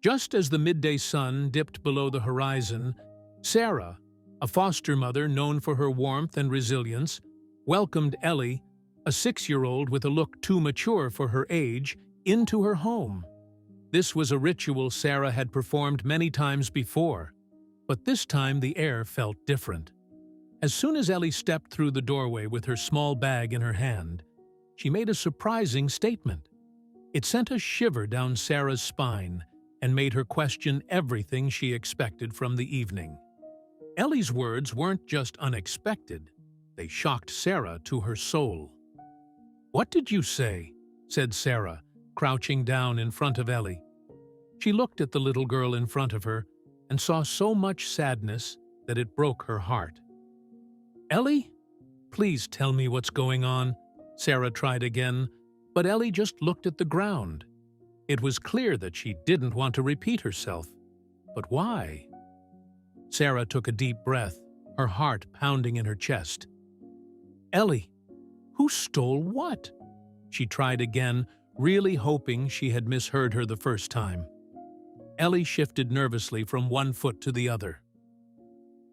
Just as the midday sun dipped below the horizon, Sarah, a foster mother known for her warmth and resilience, welcomed Ellie, a 6-year-old with a look too mature for her age, into her home. This was a ritual Sarah had performed many times before, but this time the air felt different. As soon as Ellie stepped through the doorway with her small bag in her hand, she made a surprising statement. It sent a shiver down Sarah's spine and made her question everything she expected from the evening. Ellie's words weren't just unexpected, they shocked Sarah to her soul. "What did you say?" said Sarah, crouching down in front of Ellie. She looked at the little girl in front of her and saw so much sadness that it broke her heart. "Ellie, please tell me what's going on," Sarah tried again, but Ellie just looked at the ground. It was clear that she didn't want to repeat herself. But why? Sarah took a deep breath, her heart pounding in her chest. "Ellie, who stole what?" She tried again, really hoping she had misheard her the first time. Ellie shifted nervously from one foot to the other.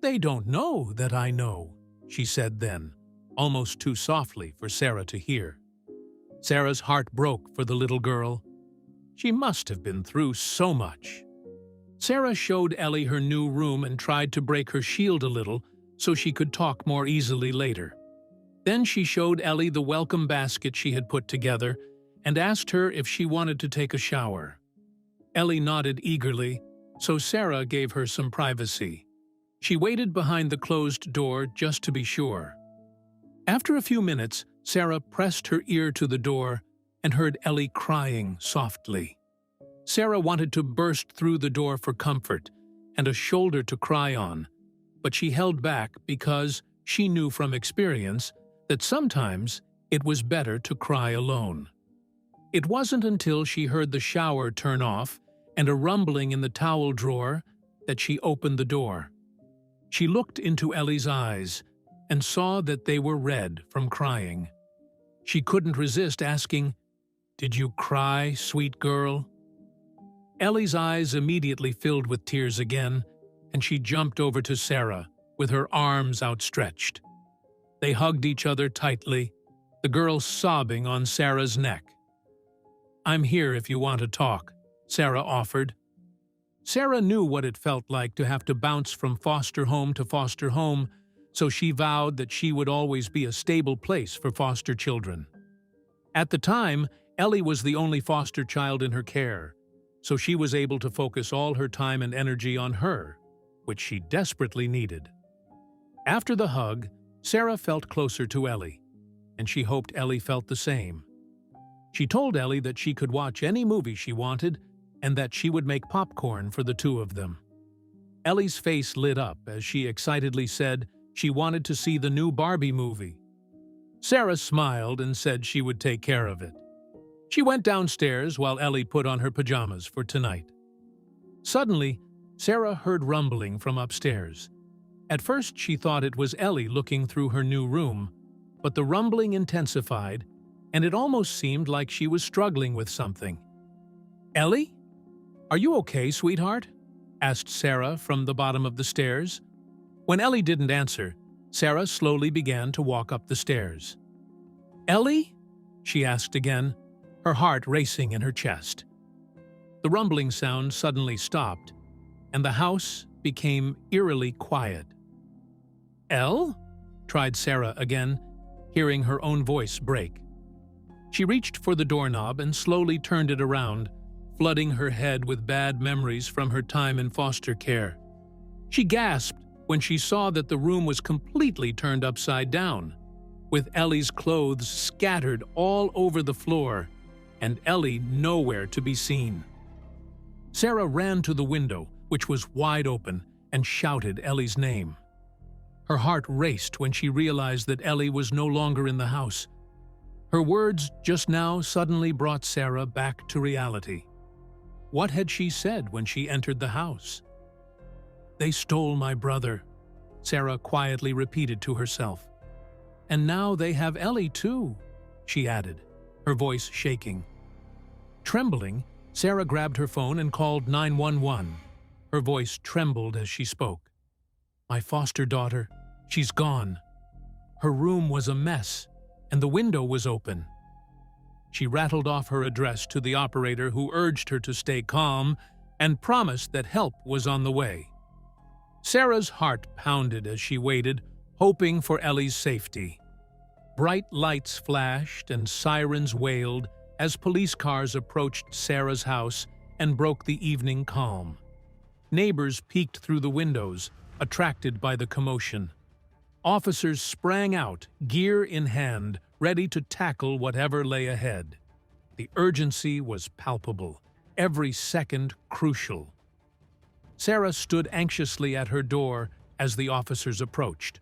"They don't know that I know," she said then, almost too softly for Sarah to hear. Sarah's heart broke for the little girl. She must have been through so much. Sarah showed Ellie her new room and tried to break her shield a little so she could talk more easily later. Then she showed Ellie the welcome basket she had put together and asked her if she wanted to take a shower. Ellie nodded eagerly, so Sarah gave her some privacy. She waited behind the closed door just to be sure. After a few minutes, Sarah pressed her ear to the door and heard Ellie crying softly. Sarah wanted to burst through the door for comfort and a shoulder to cry on, but she held back because she knew from experience that sometimes it was better to cry alone. It wasn't until she heard the shower turn off and a rumbling in the towel drawer that she opened the door. She looked into Ellie's eyes and saw that they were red from crying. She couldn't resist asking, "Did you cry, sweet girl?" Ellie's eyes immediately filled with tears again, and she jumped over to Sarah with her arms outstretched. They hugged each other tightly, the girl sobbing on Sarah's neck. "I'm here if you want to talk," Sarah offered. Sarah knew what it felt like to have to bounce from foster home to foster home, so she vowed that she would always be a stable place for foster children. At the time, Ellie was the only foster child in her care, so she was able to focus all her time and energy on her, which she desperately needed. After the hug, Sarah felt closer to Ellie, and she hoped Ellie felt the same. She told Ellie that she could watch any movie she wanted and that she would make popcorn for the two of them. Ellie's face lit up as she excitedly said she wanted to see the new Barbie movie. Sarah smiled and said she would take care of it. She went downstairs while Ellie put on her pajamas for tonight. Suddenly, Sarah heard rumbling from upstairs. At first, she thought it was Ellie looking through her new room, but the rumbling intensified, and it almost seemed like she was struggling with something. "Ellie? Are you okay, sweetheart?" asked Sarah from the bottom of the stairs. When Ellie didn't answer, Sarah slowly began to walk up the stairs. "Ellie?" she asked again, her heart racing in her chest. The rumbling sound suddenly stopped, and the house became eerily quiet. "Elle?" tried Sarah again, hearing her own voice break. She reached for the doorknob and slowly turned it around, flooding her head with bad memories from her time in foster care. She gasped when she saw that the room was completely turned upside down, with Ellie's clothes scattered all over the floor and Ellie nowhere to be seen. Sarah ran to the window, which was wide open, and shouted Ellie's name. Her heart raced when she realized that Ellie was no longer in the house. Her words just now suddenly brought Sarah back to reality. What had she said when she entered the house? "They stole my brother," Sarah quietly repeated to herself. "And now they have Ellie too," she added, her voice shaking. Trembling, Sarah grabbed her phone and called 911. Her voice trembled as she spoke. "My foster daughter, she's gone. Her room was a mess, and the window was open." She rattled off her address to the operator, who urged her to stay calm and promised that help was on the way. Sarah's heart pounded as she waited, hoping for Ellie's safety. Bright lights flashed and sirens wailed as police cars approached Sarah's house and broke the evening calm. Neighbors peeked through the windows, attracted by the commotion. Officers sprang out, gear in hand, ready to tackle whatever lay ahead. The urgency was palpable, every second crucial. Sarah stood anxiously at her door as the officers approached.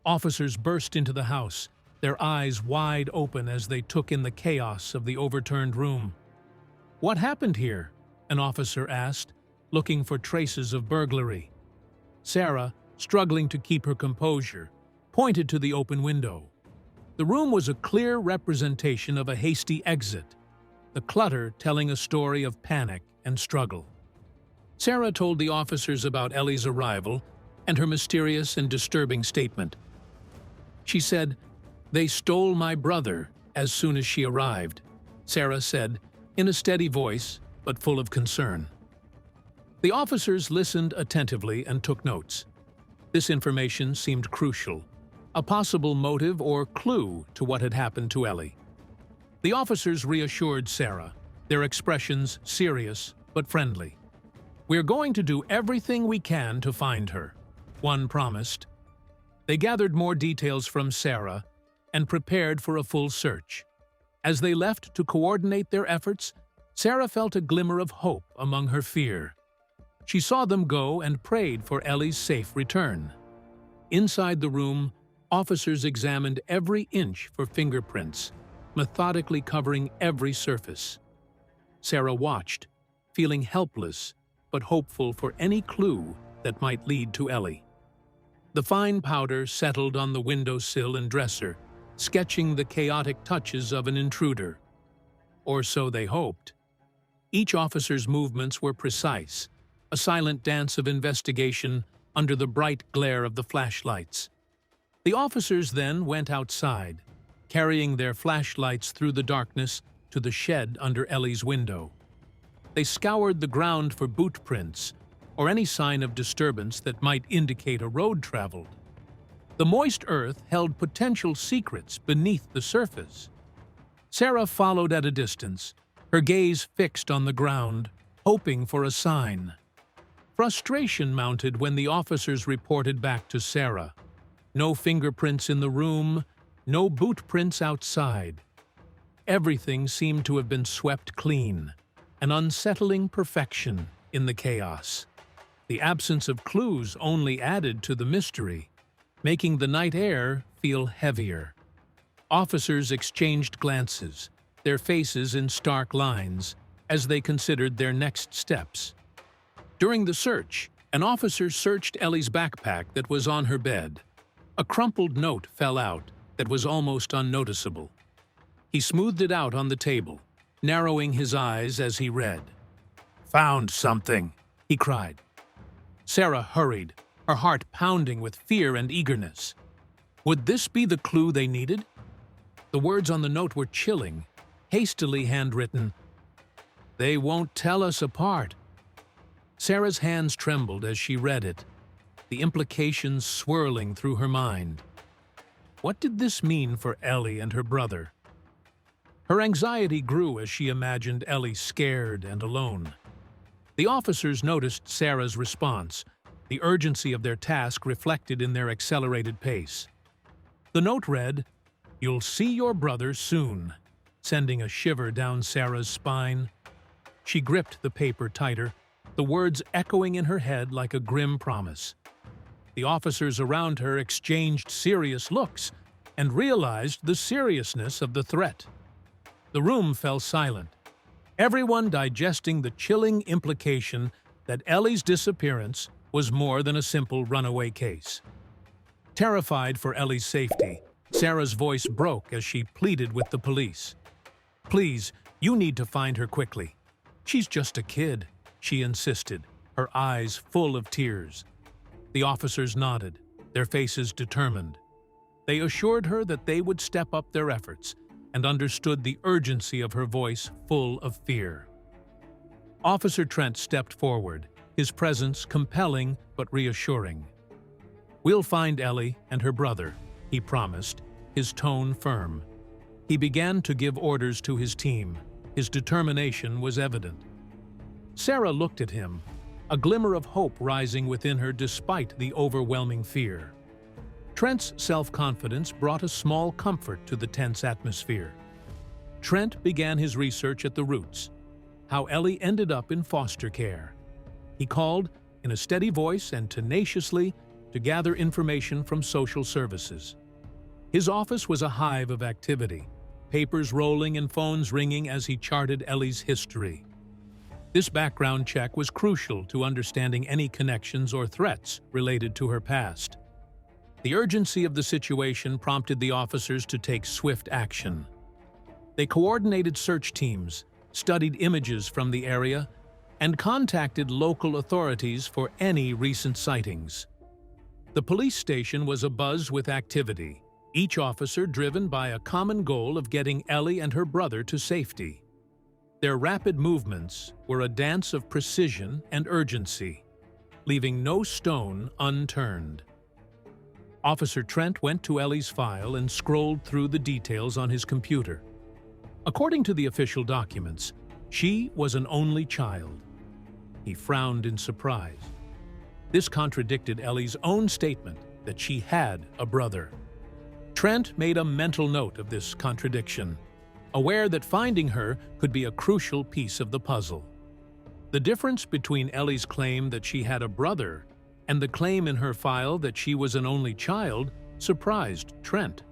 Officers burst into the house, their eyes wide open as they took in the chaos of the overturned room. "What happened here?" an officer asked, looking for traces of burglary. Sarah, struggling to keep her composure, pointed to the open window. The room was a clear representation of a hasty exit, the clutter telling a story of panic and struggle. Sarah told the officers about Ellie's arrival and her mysterious and disturbing statement. She said, "They stole my brother as soon as she arrived," Sarah said, in a steady voice but full of concern. The officers listened attentively and took notes. This information seemed crucial, a possible motive or clue to what had happened to Ellie. The officers reassured Sarah, their expressions serious but friendly. "We're going to do everything we can to find her," one promised. They gathered more details from Sarah and prepared for a full search. As they left to coordinate their efforts, Sarah felt a glimmer of hope among her fear. She saw them go and prayed for Ellie's safe return. Inside the room, officers examined every inch for fingerprints, methodically covering every surface. Sarah watched, feeling helpless but hopeful for any clue that might lead to Ellie. The fine powder settled on the windowsill and dresser, sketching the chaotic touches of an intruder. Or so they hoped. Each officer's movements were precise, a silent dance of investigation under the bright glare of the flashlights. The officers then went outside, carrying their flashlights through the darkness to the shed under Ellie's window. They scoured the ground for boot prints or any sign of disturbance that might indicate a road traveled. The moist earth held potential secrets beneath the surface. Sarah followed at a distance, her gaze fixed on the ground, hoping for a sign. Frustration mounted when the officers reported back to Sarah. No fingerprints in the room, no boot prints outside. Everything seemed to have been swept clean, an unsettling perfection in the chaos. The absence of clues only added to the mystery, making the night air feel heavier. Officers exchanged glances, their faces in stark lines, as they considered their next steps. During the search, an officer searched Ellie's backpack that was on her bed. A crumpled note fell out that was almost unnoticeable. He smoothed it out on the table, narrowing his eyes as he read. "Found something," he cried. Sarah hurried, her heart pounding with fear and eagerness. Would this be the clue they needed? The words on the note were chilling, hastily handwritten. "They won't tell us apart." Sarah's hands trembled as she read it, the implications swirling through her mind. What did this mean for Ellie and her brother? Her anxiety grew as she imagined Ellie scared and alone. The officers noticed Sarah's response, the urgency of their task reflected in their accelerated pace. The note read, "You'll see your brother soon," sending a shiver down Sarah's spine. She gripped the paper tighter, the words echoing in her head like a grim promise. The officers around her exchanged serious looks and realized the seriousness of the threat. The room fell silent, everyone digesting the chilling implication that Ellie's disappearance was more than a simple runaway case. Terrified for Ellie's safety, Sarah's voice broke as she pleaded with the police. "Please, you need to find her quickly." "She's just a kid," she insisted, her eyes full of tears. The officers nodded, their faces determined. They assured her that they would step up their efforts and understood the urgency of her voice full of fear. Officer Trent stepped forward, his presence compelling but reassuring. "We'll find Ellie and her brother," he promised, his tone firm. He began to give orders to his team. His determination was evident. Sarah looked at him, a glimmer of hope rising within her despite the overwhelming fear. Trent's self-confidence brought a small comfort to the tense atmosphere. Trent began his research at the roots, how Ellie ended up in foster care. He called, in a steady voice and tenaciously, to gather information from social services. His office was a hive of activity, papers rolling and phones ringing as he charted Ellie's history. This background check was crucial to understanding any connections or threats related to her past. The urgency of the situation prompted the officers to take swift action. They coordinated search teams, studied images from the area, and contacted local authorities for any recent sightings. The police station was abuzz with activity, each officer driven by a common goal of getting Ellie and her brother to safety. Their rapid movements were a dance of precision and urgency, leaving no stone unturned. Officer Trent went to Ellie's file and scrolled through the details on his computer. According to the official documents, she was an only child. He frowned in surprise. This contradicted Ellie's own statement that she had a brother. Trent made a mental note of this contradiction, aware that finding her could be a crucial piece of the puzzle. The difference between Ellie's claim that she had a brother and the claim in her file that she was an only child surprised Trent.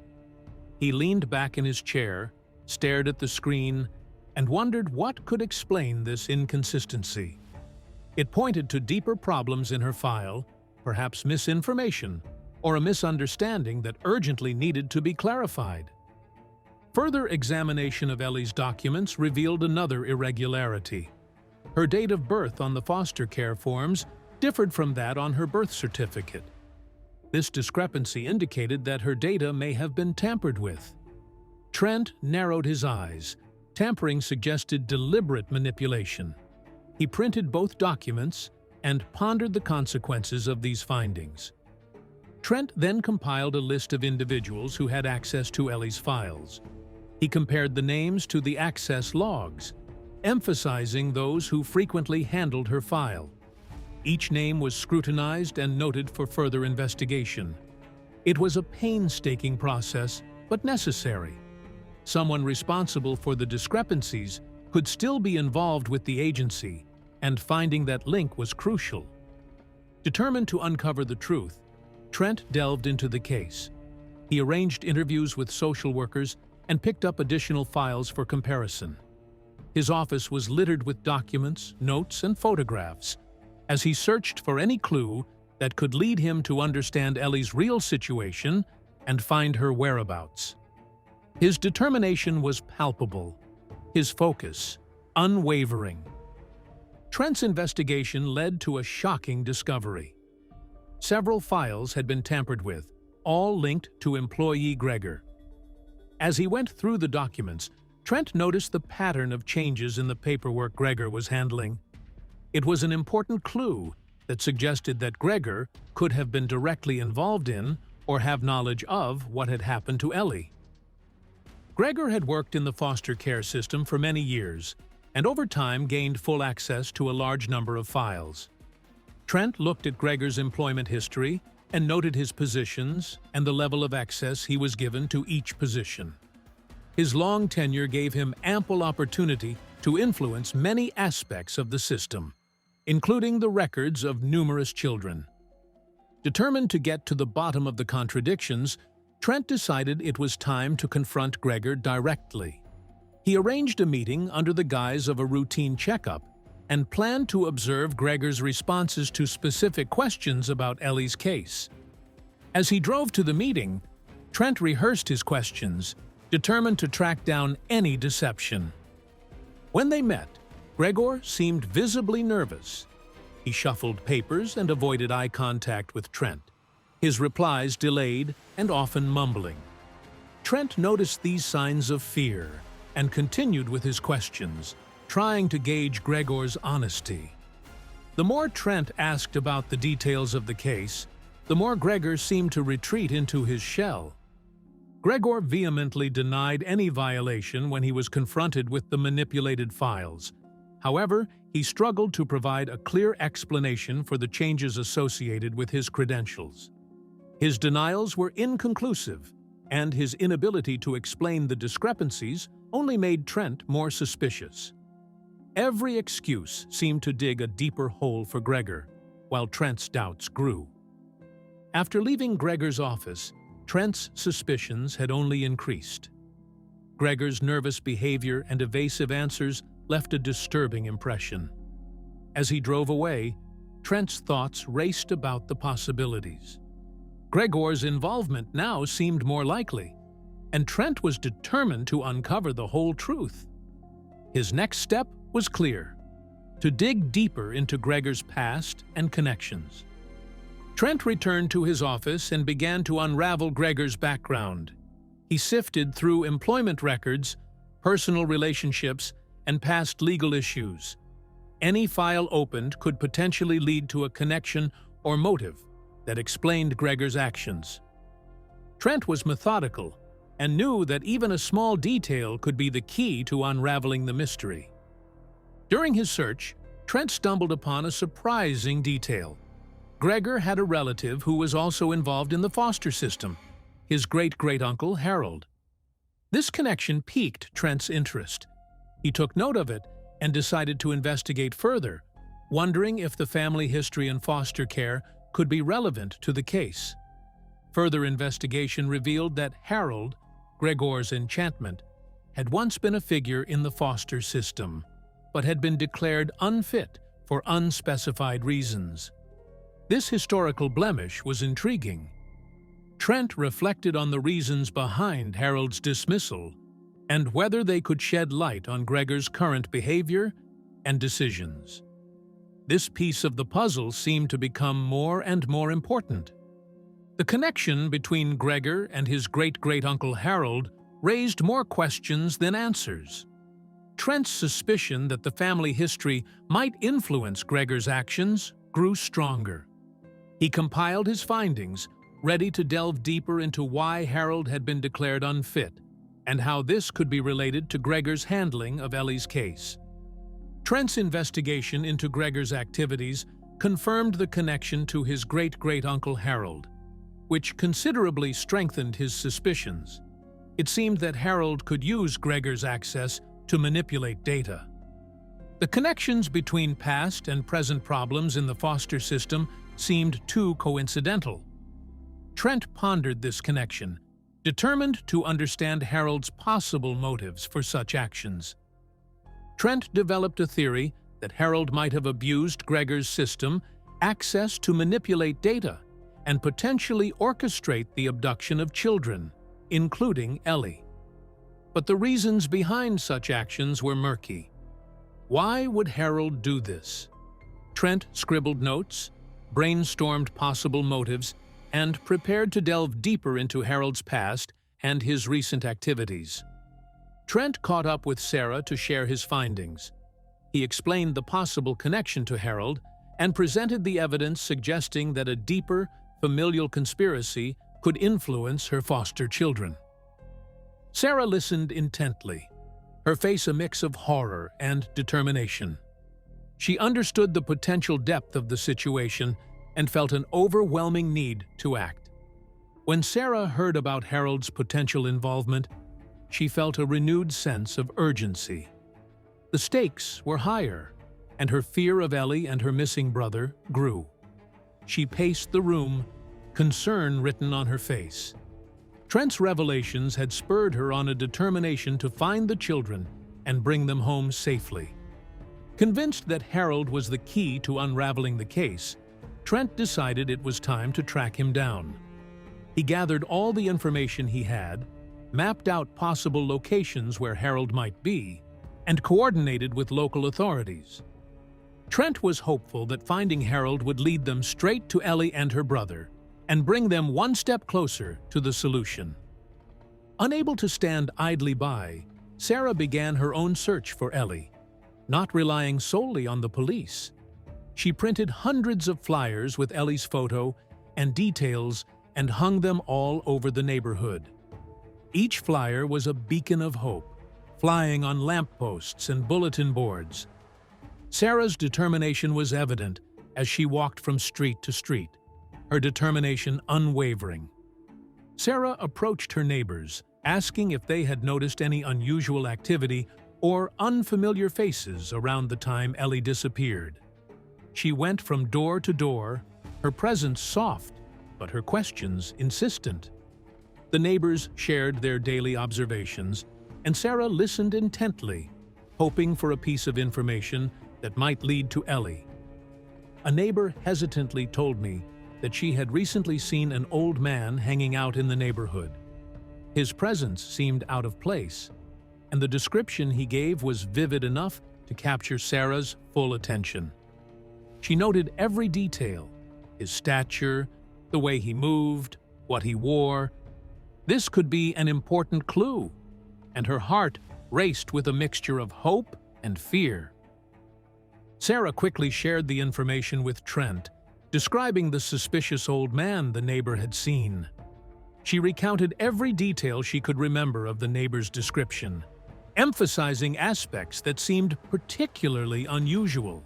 He leaned back in his chair, stared at the screen, and wondered what could explain this inconsistency. It pointed to deeper problems in her file, perhaps misinformation, or a misunderstanding that urgently needed to be clarified. Further examination of Ellie's documents revealed another irregularity. Her date of birth on the foster care forms differed from that on her birth certificate. This discrepancy indicated that her data may have been tampered with. Trent narrowed his eyes. Tampering suggested deliberate manipulation. He printed both documents and pondered the consequences of these findings. Trent then compiled a list of individuals who had access to Ellie's files. He compared the names to the access logs, emphasizing those who frequently handled her file. Each name was scrutinized and noted for further investigation. It was a painstaking process, but necessary. Someone responsible for the discrepancies could still be involved with the agency, and finding that link was crucial. Determined to uncover the truth, Trent delved into the case. He arranged interviews with social workers and picked up additional files for comparison. His office was littered with documents, notes, and photographs, as he searched for any clue that could lead him to understand Ellie's real situation and find her whereabouts. His determination was palpable, his focus unwavering. Trent's investigation led to a shocking discovery. Several files had been tampered with, all linked to employee Gregor. As he went through the documents, Trent noticed the pattern of changes in the paperwork Gregor was handling. It was an important clue that suggested that Gregor could have been directly involved in or have knowledge of what had happened to Ellie. Gregor had worked in the foster care system for many years and over time gained full access to a large number of files. Trent looked at Gregor's employment history and noted his positions and the level of access he was given to each position. His long tenure gave him ample opportunity to influence many aspects of the system, including the records of numerous children. Determined to get to the bottom of the contradictions, Trent decided it was time to confront Gregor directly. He arranged a meeting under the guise of a routine checkup and planned to observe Gregor's responses to specific questions about Ellie's case. As he drove to the meeting, Trent rehearsed his questions, determined to track down any deception. When they met, Gregor seemed visibly nervous. He shuffled papers and avoided eye contact with Trent, his replies delayed and often mumbling. Trent noticed these signs of fear and continued with his questions, trying to gauge Gregor's honesty. The more Trent asked about the details of the case, the more Gregor seemed to retreat into his shell. Gregor vehemently denied any violation when he was confronted with the manipulated files. However, he struggled to provide a clear explanation for the changes associated with his credentials. His denials were inconclusive, and his inability to explain the discrepancies only made Trent more suspicious. Every excuse seemed to dig a deeper hole for Gregor, while Trent's doubts grew. After leaving Gregor's office, Trent's suspicions had only increased. Gregor's nervous behavior and evasive answers left a disturbing impression. As he drove away, Trent's thoughts raced about the possibilities. Gregor's involvement now seemed more likely, and Trent was determined to uncover the whole truth. His next step was clear: to dig deeper into Gregor's past and connections. Trent returned to his office and began to unravel Gregor's background. He sifted through employment records, personal relationships, and past legal issues. Any file opened could potentially lead to a connection or motive that explained Gregor's actions. Trent was methodical and knew that even a small detail could be the key to unraveling the mystery. During his search, Trent stumbled upon a surprising detail. Gregor had a relative who was also involved in the foster system, his great-great-uncle Harold. This connection piqued Trent's interest. He took note of it and decided to investigate further, wondering if the family history and foster care could be relevant to the case. Further investigation revealed that Harold, Gregor's enchantment, had once been a figure in the foster system, but had been declared unfit for unspecified reasons. This historical blemish was intriguing. Trent reflected on the reasons behind Harold's dismissal and whether they could shed light on Gregor's current behavior and decisions. This piece of the puzzle seemed to become more and more important. The connection between Gregor and his great-great-uncle Harold raised more questions than answers. Trent's suspicion that the family history might influence Gregor's actions grew stronger. He compiled his findings, ready to delve deeper into why Harold had been declared unfit and how this could be related to Gregor's handling of Ellie's case. Trent's investigation into Gregor's activities confirmed the connection to his great-great-uncle Harold, which considerably strengthened his suspicions. It seemed that Harold could use Gregor's access to manipulate data. The connections between past and present problems in the foster system seemed too coincidental. Trent pondered this connection, determined to understand Harold's possible motives for such actions. Trent developed a theory that Harold might have abused Gregor's system access to manipulate data and potentially orchestrate the abduction of children, including Ellie. But the reasons behind such actions were murky. Why would Harold do this? Trent scribbled notes, brainstormed possible motives, and prepared to delve deeper into Harold's past and his recent activities. Trent caught up with Sarah to share his findings. He explained the possible connection to Harold and presented the evidence suggesting that a deeper, familial conspiracy could influence her foster children. Sarah listened intently, her face a mix of horror and determination. She understood the potential depth of the situation and felt an overwhelming need to act. When Sarah heard about Harold's potential involvement, she felt a renewed sense of urgency. The stakes were higher, and her fear of Ellie and her missing brother grew. She paced the room, concern written on her face. Trent's revelations had spurred her on a determination to find the children and bring them home safely. Convinced that Harold was the key to unraveling the case, Trent decided it was time to track him down. He gathered all the information he had, mapped out possible locations where Harold might be, and coordinated with local authorities. Trent was hopeful that finding Harold would lead them straight to Ellie and her brother and bring them one step closer to the solution. Unable to stand idly by, Sarah began her own search for Ellie, not relying solely on the police. She printed hundreds of flyers with Ellie's photo and details and hung them all over the neighborhood. Each flyer was a beacon of hope, flying on lampposts and bulletin boards. Sarah's determination was evident as she walked from street to street, her determination unwavering. Sarah approached her neighbors, asking if they had noticed any unusual activity or unfamiliar faces around the time Ellie disappeared. She went from door to door, her presence soft, but her questions insistent. The neighbors shared their daily observations, and Sarah listened intently, hoping for a piece of information that might lead to Ellie. A neighbor hesitantly told me that she had recently seen an old man hanging out in the neighborhood. His presence seemed out of place, and the description he gave was vivid enough to capture Sarah's full attention. She noted every detail: his stature, the way he moved, what he wore. This could be an important clue, and her heart raced with a mixture of hope and fear. Sarah quickly shared the information with Trent, describing the suspicious old man the neighbor had seen. She recounted every detail she could remember of the neighbor's description, emphasizing aspects that seemed particularly unusual.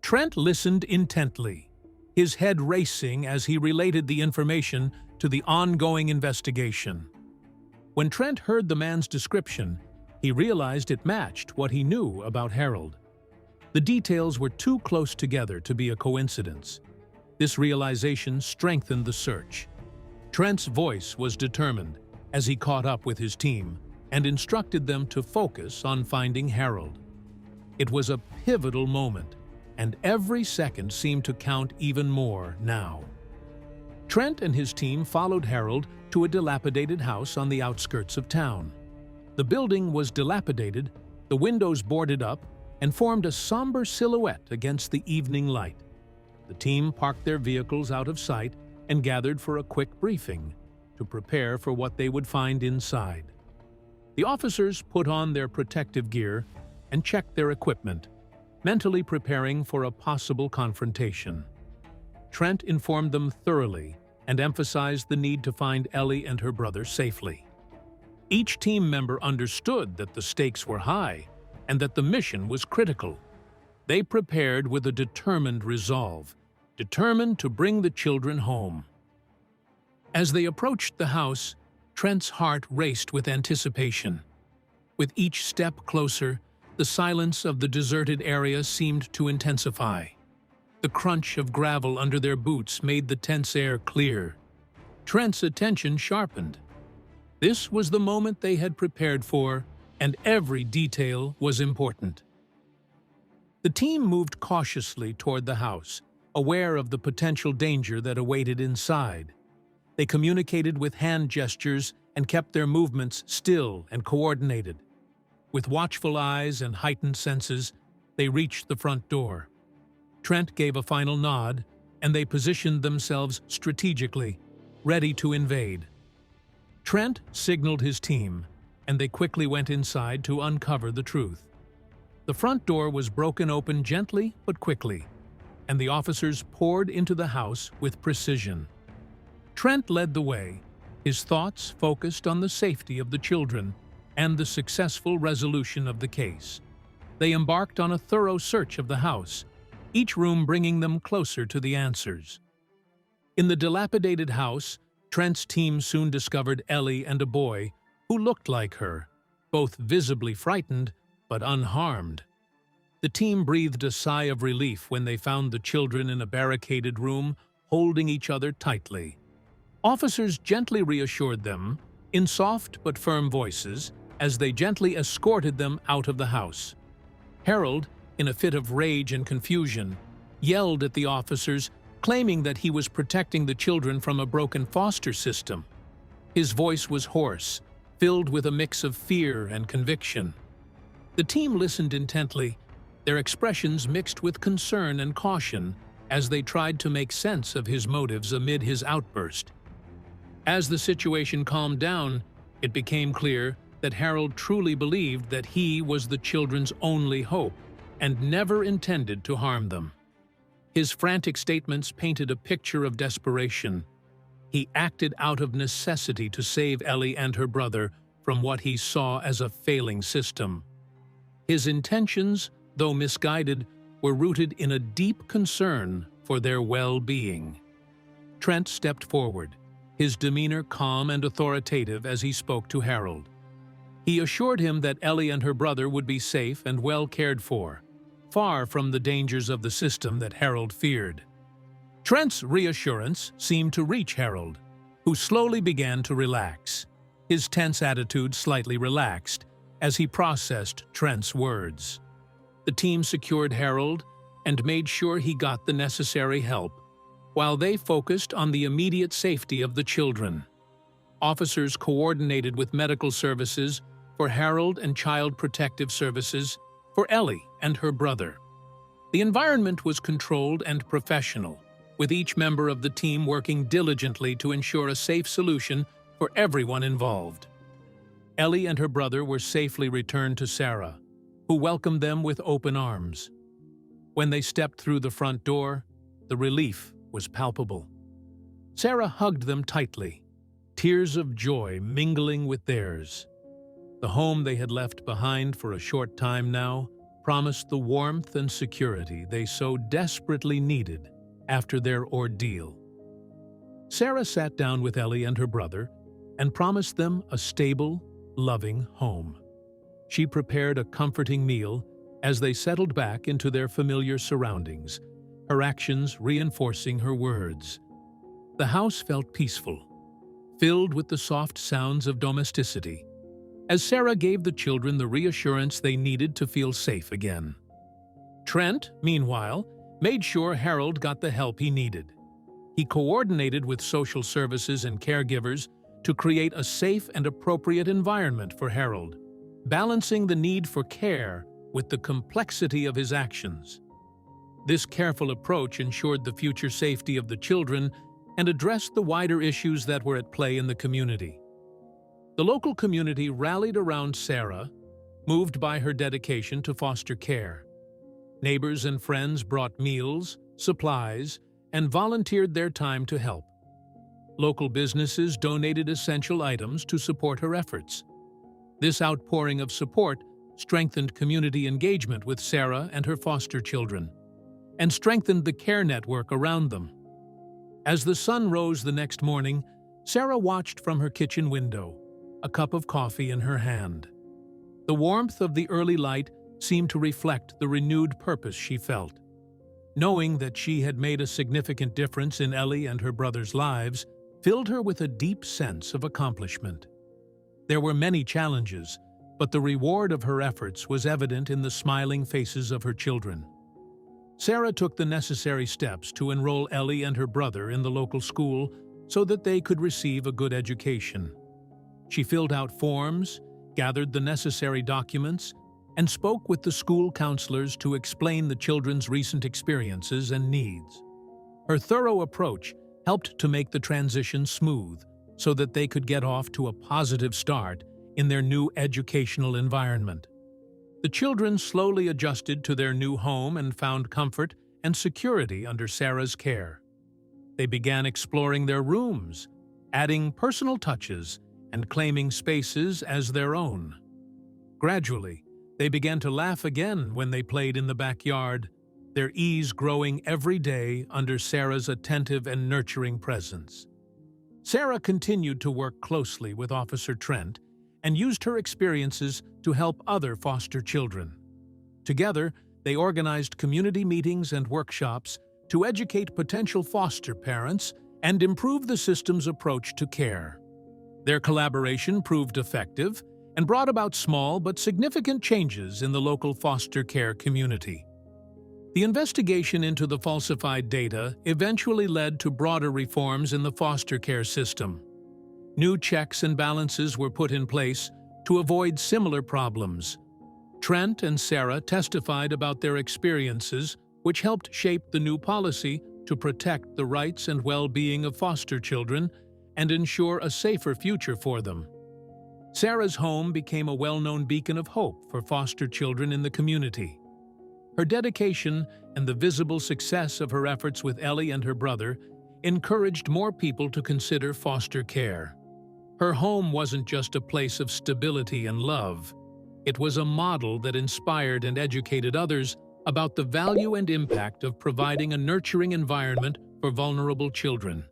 Trent listened intently, his head racing as he related the information to the ongoing investigation. When Trent heard the man's description, he realized it matched what he knew about Harold. The details were too close together to be a coincidence. This realization strengthened the search. Trent's voice was determined as he caught up with his team and instructed them to focus on finding Harold. It was a pivotal moment, and every second seemed to count even more now. Trent and his team followed Harold to a dilapidated house on the outskirts of town. The building was dilapidated, the windows boarded up, and formed a somber silhouette against the evening light. The team parked their vehicles out of sight and gathered for a quick briefing to prepare for what they would find inside. The officers put on their protective gear and checked their equipment, mentally preparing for a possible confrontation. Trent informed them thoroughly and emphasized the need to find Ellie and her brother safely. Each team member understood that the stakes were high and that the mission was critical. They prepared with a determined resolve, determined to bring the children home. As they approached the house, Trent's heart raced with anticipation. With each step closer, the silence of the deserted area seemed to intensify. The crunch of gravel under their boots made the tense air clear. Trent's attention sharpened. This was the moment they had prepared for, and every detail was important. The team moved cautiously toward the house, aware of the potential danger that awaited inside. They communicated with hand gestures and kept their movements still and coordinated. With watchful eyes and heightened senses, they reached the front door. Trent gave a final nod, and they positioned themselves strategically, ready to invade. Trent signaled his team, and they quickly went inside to uncover the truth. The front door was broken open gently but quickly, and the officers poured into the house with precision. Trent led the way, his thoughts focused on the safety of the children and the successful resolution of the case. They embarked on a thorough search of the house, each room bringing them closer to the answers. In the dilapidated house, Trent's team soon discovered Ellie and a boy who looked like her, both visibly frightened but unharmed. The team breathed a sigh of relief when they found the children in a barricaded room, holding each other tightly. Officers gently reassured them, in soft but firm voices, as they gently escorted them out of the house. Harold, in a fit of rage and confusion, yelled at the officers, claiming that he was protecting the children from a broken foster system. His voice was hoarse, filled with a mix of fear and conviction. The team listened intently, their expressions mixed with concern and caution as they tried to make sense of his motives amid his outburst. As the situation calmed down, it became clear that Harold truly believed that he was the children's only hope and never intended to harm them. His frantic statements painted a picture of desperation. He acted out of necessity to save Ellie and her brother from what he saw as a failing system. His intentions, though misguided, were rooted in a deep concern for their well-being. Trent stepped forward, his demeanor calm and authoritative as he spoke to Harold. He assured him that Ellie and her brother would be safe and well cared for, far from the dangers of the system that Harold feared. Trent's reassurance seemed to reach Harold, who slowly began to relax. His tense attitude slightly relaxed as he processed Trent's words. The team secured Harold and made sure he got the necessary help, while they focused on the immediate safety of the children. Officers coordinated with medical services for Harold and Child Protective Services for Ellie and her brother. The environment was controlled and professional, with each member of the team working diligently to ensure a safe solution for everyone involved. Ellie and her brother were safely returned to Sarah, who welcomed them with open arms. When they stepped through the front door, the relief was palpable. Sarah hugged them tightly, tears of joy mingling with theirs. The home they had left behind for a short time now promised the warmth and security they so desperately needed after their ordeal. Sarah sat down with Ellie and her brother and promised them a stable, loving home. She prepared a comforting meal as they settled back into their familiar surroundings, her actions reinforcing her words. The house felt peaceful, filled with the soft sounds of domesticity, as Sarah gave the children the reassurance they needed to feel safe again. Trent, meanwhile, made sure Harold got the help he needed. He coordinated with social services and caregivers to create a safe and appropriate environment for Harold, balancing the need for care with the complexity of his actions. This careful approach ensured the future safety of the children and addressed the wider issues that were at play in the community. The local community rallied around Sarah, moved by her dedication to foster care. Neighbors and friends brought meals, supplies, and volunteered their time to help. Local businesses donated essential items to support her efforts. This outpouring of support strengthened community engagement with Sarah and her foster children, and strengthened the care network around them. As the sun rose the next morning, Sarah watched from her kitchen window, a cup of coffee in her hand. The warmth of the early light seemed to reflect the renewed purpose she felt. Knowing that she had made a significant difference in Ellie and her brother's lives filled her with a deep sense of accomplishment. There were many challenges, but the reward of her efforts was evident in the smiling faces of her children. Sarah took the necessary steps to enroll Ellie and her brother in the local school so that they could receive a good education. She filled out forms, gathered the necessary documents, and spoke with the school counselors to explain the children's recent experiences and needs. Her thorough approach helped to make the transition smooth so that they could get off to a positive start in their new educational environment. The children slowly adjusted to their new home and found comfort and security under Sarah's care. They began exploring their rooms, adding personal touches, and claiming spaces as their own. Gradually, they began to laugh again when they played in the backyard, their ease growing every day under Sarah's attentive and nurturing presence. Sarah continued to work closely with Officer Trent and used her experiences to help other foster children. Together, they organized community meetings and workshops to educate potential foster parents and improve the system's approach to care. Their collaboration proved effective and brought about small but significant changes in the local foster care community. The investigation into the falsified data eventually led to broader reforms in the foster care system. New checks and balances were put in place to avoid similar problems. Trent and Sarah testified about their experiences, which helped shape the new policy to protect the rights and well-being of foster children and ensure a safer future for them. Sarah's home became a well-known beacon of hope for foster children in the community. Her dedication and the visible success of her efforts with Ellie and her brother encouraged more people to consider foster care. Her home wasn't just a place of stability and love. It was a model that inspired and educated others about the value and impact of providing a nurturing environment for vulnerable children.